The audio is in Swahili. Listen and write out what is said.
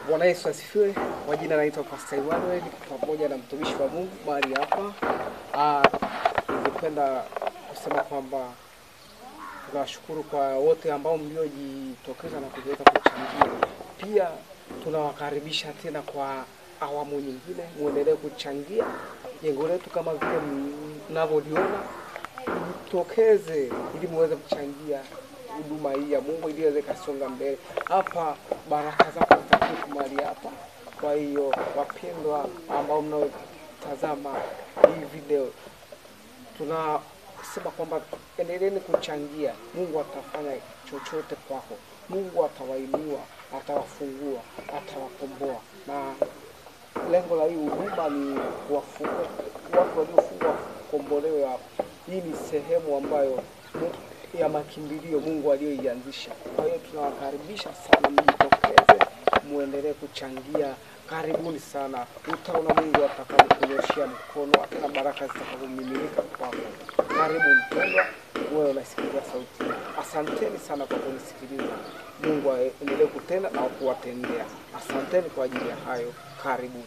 Bwana Yesu asifiwe. Kwa jina naitwa Pastor Emmanuel pamoja na mtumishi wa Mungu mahali hapa. Ningependa kusema kwamba tunashukuru kwa wote ambao mliojitokeza na kuweza kuchangia. Pia tunawakaribisha tena kwa awamu nyingine, muendelee kuchangia. Jengo letu kama vile mnavyoliona, mtokeze ili muweze kuchangia huduma hii ya Mungu ili iweze kusonga mbele. Hapa baraka zako zitakuwa mahali hapa. Kwa hiyo wapendwa ambao mnaotazama hii video, tunasema kwamba endeleeni kuchangia. Mungu atafanya chochote kwako. Mungu atawainua, atawafungua, atawakomboa. Na lengo la hii huduma ni kuwafungua watu waliofungwa kukombolewa hapa. Hii ni sehemu ambayo ya makimbilio Mungu aliyoianzisha. Kwa hiyo tunawakaribisha sana mjitokeze, muendelee kuchangia. Karibuni sana. Utaona Mungu atakapokunyoshia mkono, na baraka zitakapomiminika kwako. Karibu mpendwa, wewe unasikiliza sauti. Asanteni sana kwa kunisikiliza. Mungu aendelee kutenda na kuwatendea. Asanteni kwa ajili ya hayo. Karibuni.